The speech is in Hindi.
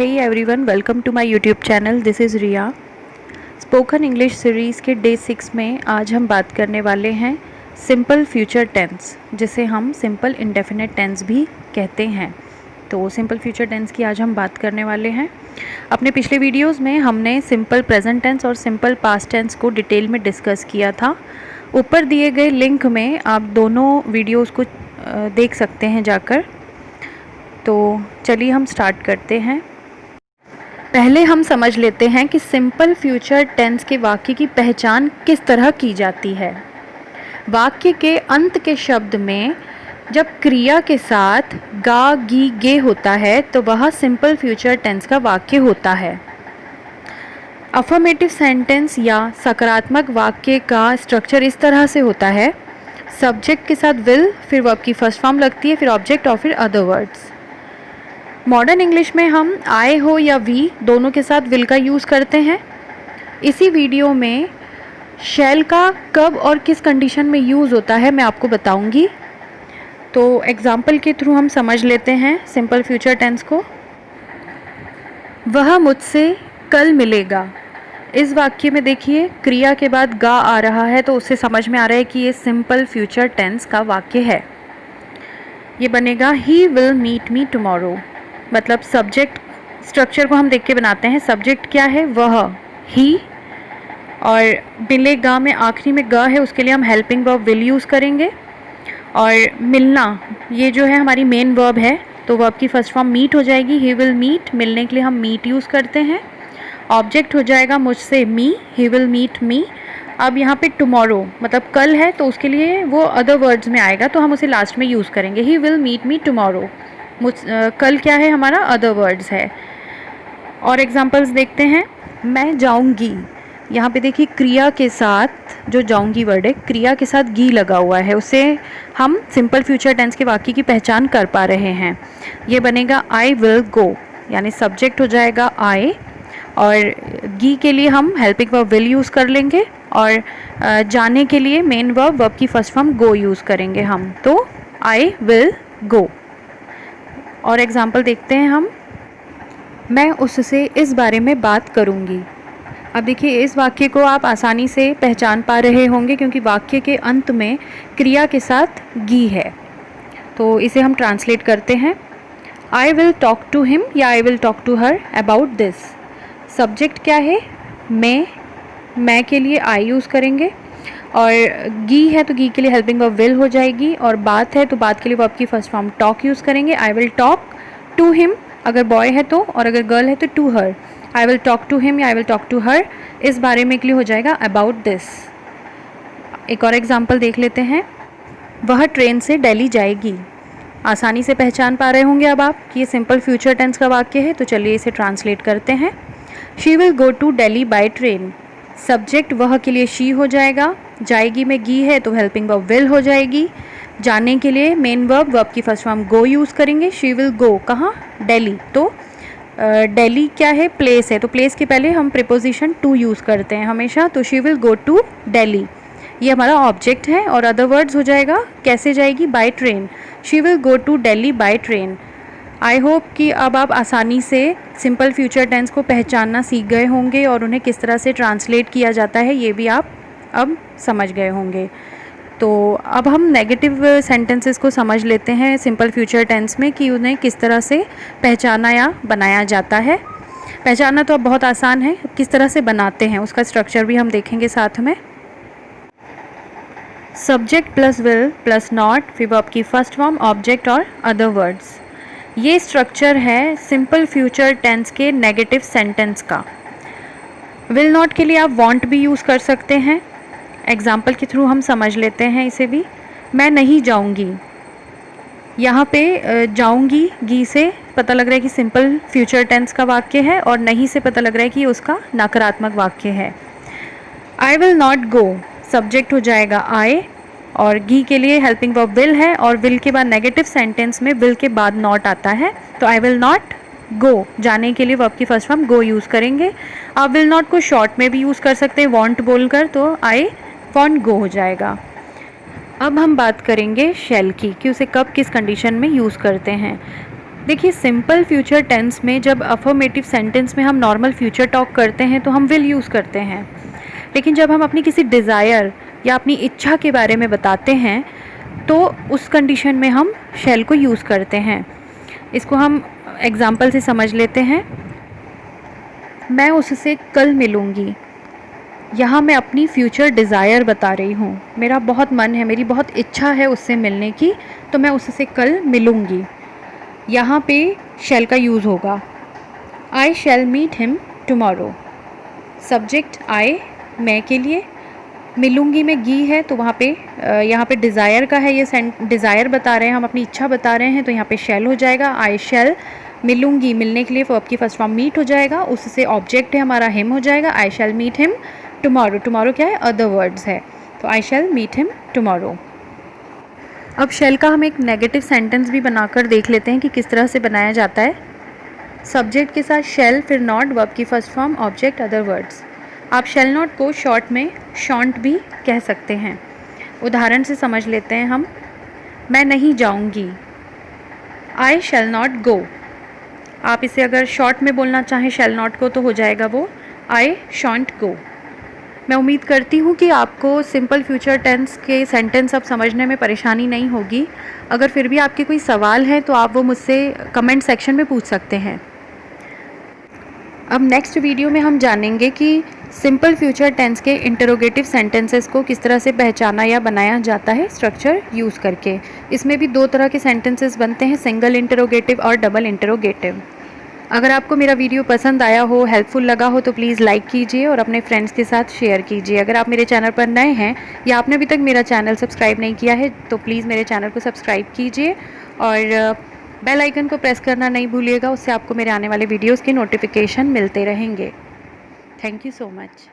Hey everyone, welcome to my YouTube channel. This is Riya. Spoken English series के डे 6 में आज हम बात करने वाले हैं सिंपल फ्यूचर टेंस, जिसे हम सिंपल इंडेफिनिट टेंस भी कहते हैं। तो सिंपल फ्यूचर टेंस की आज हम बात करने वाले हैं। अपने पिछले वीडियोस में हमने सिंपल प्रेजेंट टेंस और सिंपल पास्ट टेंस को डिटेल में डिस्कस किया था। ऊपर दिए गए लिंक में आप दोनों वीडियोस को देख सकते हैं जाकर। तो चलिए हम स्टार्ट करते हैं। पहले हम समझ लेते हैं कि सिंपल फ्यूचर टेंस के वाक्य की पहचान किस तरह की जाती है। वाक्य के अंत के शब्द में जब क्रिया के साथ गा, गी, गे होता है तो वह सिंपल फ्यूचर टेंस का वाक्य होता है। अफर्मेटिव सेंटेंस या सकारात्मक वाक्य का स्ट्रक्चर इस तरह से होता है। सब्जेक्ट के साथ विल, फिर वर्ब की फर्स्ट फॉर्म लगती है, फिर ऑब्जेक्ट और फिर अदर वर्ड्स। मॉडर्न इंग्लिश में हम आई हो या वी दोनों के साथ विल का यूज़ करते हैं। इसी वीडियो में शैल का कब और किस कंडीशन में यूज़ होता है मैं आपको बताऊंगी। तो एग्जाम्पल के थ्रू हम समझ लेते हैं सिंपल फ्यूचर टेंस को। वह मुझसे कल मिलेगा। इस वाक्य में देखिए क्रिया के बाद गा आ रहा है, तो उससे समझ में आ रहा है कि ये सिंपल फ्यूचर टेंस का वाक्य है। ये बनेगा he will meet me tomorrow. मतलब सब्जेक्ट स्ट्रक्चर को हम देख के बनाते हैं। सब्जेक्ट क्या है? वह, ही, और मिलेगा में आखिरी में ग है, उसके लिए हम हेल्पिंग वर्ब विल यूज़ करेंगे। और मिलना ये जो है हमारी मेन वर्ब है, तो वर्ब की फर्स्ट फॉर्म मीट हो जाएगी। ही विल मीट, मिलने के लिए हम मीट यूज़ करते हैं। ऑब्जेक्ट हो जाएगा मुझसे मी, ही विल मीट मी। अब यहाँ पे टुमारो मतलब कल है, तो उसके लिए वो अदर वर्ड्स में आएगा, तो हम उसे लास्ट में यूज़ करेंगे। He will meet me tomorrow. कल क्या है हमारा? अदर वर्ड्स है। और एग्जांपल्स देखते हैं। मैं जाऊंगी, यहाँ पे देखिए क्रिया के साथ जो जाऊंगी वर्ड है, क्रिया के साथ गी लगा हुआ है, उससे हम सिंपल फ्यूचर टेंस के वाक्य की पहचान कर पा रहे हैं। ये बनेगा आई विल गो, यानी सब्जेक्ट हो जाएगा आई, और गी के लिए हम हेल्पिंग वर्ब विल यूज़ कर लेंगे, और जाने के लिए मेन वर्ब की फर्स्ट फॉर्म गो यूज़ करेंगे हम। तो आई विल गो। और एग्जाम्पल देखते हैं हम। मैं उससे इस बारे में बात करूंगी। अब देखिए इस वाक्य को आप आसानी से पहचान पा रहे होंगे क्योंकि वाक्य के अंत में क्रिया के साथ गी है। तो इसे हम ट्रांसलेट करते हैं। I will talk to him या I will talk to her about this. Subject क्या है? मैं के लिए आई यूज़ करेंगे, और गी है तो गी के लिए हेल्पिंग वर्ब विल हो जाएगी, और बात है तो बात के लिए वर्ब की फर्स्ट फॉर्म टॉक यूज़ करेंगे। I will talk to him अगर बॉय है तो, और अगर गर्ल है तो to her. I will talk to him या I will talk to her इस बारे में के लिए हो जाएगा अबाउट दिस। एक और एग्जाम्पल देख लेते हैं। वह ट्रेन से दिल्ली जाएगी। आसानी से पहचान पा रहे होंगे अब आप कि ये सिंपल फ्यूचर टेंस का वाक्य है। तो चलिए इसे ट्रांसलेट करते हैं। She will go to Delhi by train. Subject वह के लिए शी हो जाएगा, जाएगी में गी है तो हेल्पिंग वर्ब विल हो जाएगी। जाने के लिए मेन वर्ब की फर्स्ट फॉर्म गो यूज़ करेंगे। शी विल गो कहाँ? दिल्ली। तो दिल्ली क्या है? प्लेस है, तो प्लेस के पहले हम प्रीपोजिशन टू यूज़ करते हैं हमेशा। तो she will go to Delhi, ये हमारा ऑब्जेक्ट है। और अदर वर्ड्स हो जाएगा कैसे जाएगी? By train. She will go to Delhi by train. I hope कि अब आप आसानी से सिंपल फ्यूचर टेंस को पहचानना सीख गए होंगे और उन्हें किस तरह से ट्रांसलेट किया जाता है ये भी आप अब समझ गए होंगे। तो अब हम नेगेटिव सेंटेंसेस को समझ लेते हैं सिंपल फ्यूचर टेंस में कि उन्हें किस तरह से पहचाना या बनाया जाता है। पहचानना तो अब बहुत आसान है, किस तरह से बनाते हैं उसका स्ट्रक्चर भी हम देखेंगे साथ में। Subject plus will plus not, फिर वर्ब की फर्स्ट फॉर्म, ऑब्जेक्ट और अदर वर्ड्स। ये स्ट्रक्चर है सिंपल फ्यूचर टेंस के नेगेटिव सेंटेंस का। विल नॉट के लिए आप वांट भी यूज़ कर सकते हैं। एग्जाम्पल के थ्रू हम समझ लेते हैं इसे भी। मैं नहीं जाऊंगी, यहाँ पे जाऊंगी गी से पता लग रहा है कि सिंपल फ्यूचर टेंस का वाक्य है, और नहीं से पता लग रहा है कि उसका नकारात्मक वाक्य है। I will not go, subject हो जाएगा आई, और गी के लिए हेल्पिंग वर्ब विल है, और विल के बाद नेगेटिव सेंटेंस में विल के बाद नॉट आता है, तो आई विल नॉट गो। जाने के लिए वर्ब की फर्स्ट फॉर्म गो यूज़ करेंगे। आप विल नॉट को शॉर्ट में भी यूज़ कर सकते हैं वॉन्ट बोलकर, तो आई वॉन्ट गो हो जाएगा। अब हम बात करेंगे शैल की कि उसे कब किस कंडीशन में यूज़ करते हैं। देखिए सिंपल फ्यूचर टेंस में जब अफर्मेटिव सेंटेंस में हम नॉर्मल फ्यूचर टॉक करते हैं तो हम विल यूज़ करते हैं, लेकिन जब हम अपनी किसी डिज़ायर या अपनी इच्छा के बारे में बताते हैं तो उस कंडीशन में हम शैल को यूज़ करते हैं। इसको हम एग्ज़ाम्पल से समझ लेते हैं। मैं उससे कल मिलूँगी। यहाँ मैं अपनी फ्यूचर डिज़ायर बता रही हूँ, मेरा बहुत मन है, मेरी बहुत इच्छा है उससे मिलने की, तो मैं उससे कल मिलूँगी। यहाँ पे शैल का यूज़ होगा। I shall meet him tomorrow. Subject I, मैं के लिए, मिलूँगी में गी है तो वहाँ पे यहाँ पे डिज़ायर का है, ये डिज़ायर बता रहे हैं, हम अपनी इच्छा बता रहे हैं, तो यहाँ पे शैल हो जाएगा। आई शैल, मिलूँगी मिलने के लिए वर्ब की फर्स्ट फॉर्म मीट हो जाएगा, उससे ऑब्जेक्ट है हमारा हिम हो जाएगा। I shall meet him tomorrow. Tomorrow क्या है, अदर वर्ड्स है, तो I shall meet him tomorrow. अब शैल का हम एक नेगेटिव सेंटेंस भी बनाकर देख लेते हैं कि किस तरह से बनाया जाता है। सब्जेक्ट के साथ शैल, फिर नॉट, वर्ब की first form, object, other words. आप शैल नॉट को शॉर्ट में शॉन्ट भी कह सकते हैं। उदाहरण से समझ लेते हैं हम। मैं नहीं जाऊंगी, आई शैल नॉट गो। आप इसे अगर शॉर्ट में बोलना चाहें शैल नॉट को तो हो जाएगा वो आई शॉन्ट गो। मैं उम्मीद करती हूँ कि आपको सिंपल फ्यूचर टेंस के सेंटेंस अब समझने में परेशानी नहीं होगी। अगर फिर भी आपके कोई सवाल हैं तो आप वो मुझसे कमेंट सेक्शन में पूछ सकते हैं। अब नेक्स्ट वीडियो में हम जानेंगे कि सिंपल फ्यूचर टेंस के इंटरोगेटिव सेंटेंसेस को किस तरह से पहचाना या बनाया जाता है स्ट्रक्चर यूज़ करके। इसमें भी दो तरह के सेंटेंसेस बनते हैं, सिंगल इंटरोगेटिव और डबल इंटरोगेटिव। अगर आपको मेरा वीडियो पसंद आया हो, हेल्पफुल लगा हो तो प्लीज़ लाइक कीजिए और अपने फ्रेंड्स के साथ शेयर कीजिए। अगर आप मेरे चैनल पर नए हैं या आपने अभी तक मेरा चैनल सब्सक्राइब नहीं किया है तो प्लीज़ मेरे चैनल को सब्सक्राइब कीजिए और बेल आइकन को प्रेस करना नहीं भूलिएगा, उससे आपको मेरे आने वाले वीडियोज़ के नोटिफिकेशन मिलते रहेंगे। Thank you so much.